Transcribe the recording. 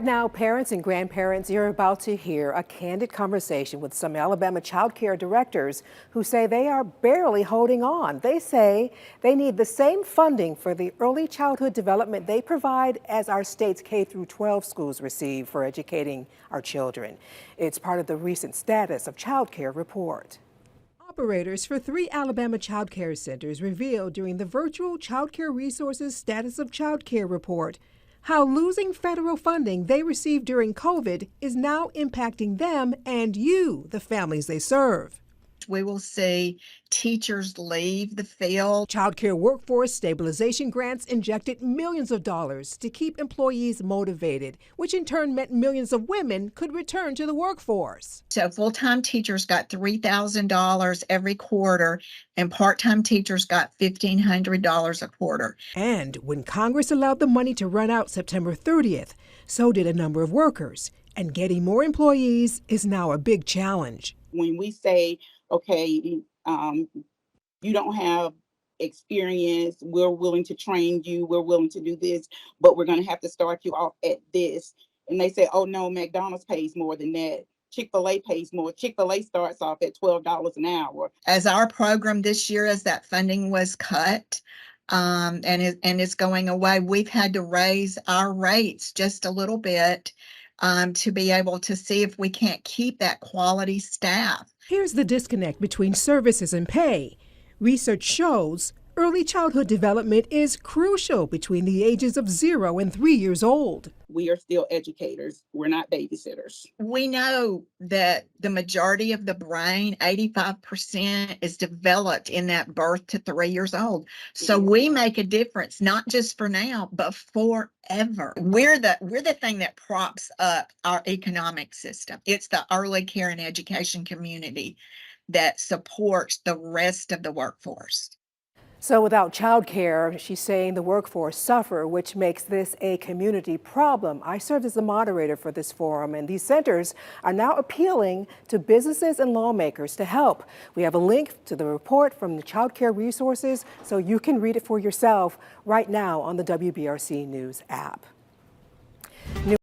Now, parents and grandparents, you're about to hear a candid conversation with some Alabama child care directors who say they are barely holding on. They say they need the same funding for the early childhood development they provide as our state's K-12 schools receive for educating our children. It's part of the recent Status of Child Care report. Operators for 3 Alabama child care centers revealed during the virtual Child Care Resources Status of Child Care report how losing federal funding they received during COVID is now impacting them and you, the families they serve. We will see teachers leave the field. Child care workforce stabilization grants injected millions of dollars to keep employees motivated, which in turn meant millions of women could return to the workforce. So full-time teachers got $3,000 every quarter, and part-time teachers got $1,500 a quarter. And when Congress allowed the money to run out September 30th, so did a number of workers. And getting more employees is now a big challenge. When we say, okay, you don't have experience, we're willing to train you, we're willing to do this, but we're going to have to start you off at this. And they say, oh no, McDonald's pays more than that. Chick-fil-A pays more. Chick-fil-A starts off at $12 an hour. As our program this year, as that funding was cut, and it's going away, we've had to raise our rates just a little bit to be able to see if we can't keep that quality staff. Here's the disconnect between services and pay. Research shows early childhood development is crucial between the ages of 0 and 3 years old. We are still educators. We're not babysitters. We know that the majority of the brain, 85%, is developed in that birth to 3 years old. So we make a difference, not just for now, but forever. We're the thing that props up our economic system. It's the early care and education community that supports the rest of the workforce. So without child care, she's saying the workforce suffer, which makes this a community problem. I served as the moderator for this forum, and these centers are now appealing to businesses and lawmakers to help. We have a link to the report from the Child Care Resources, so you can read it for yourself right now on the WBRC News app.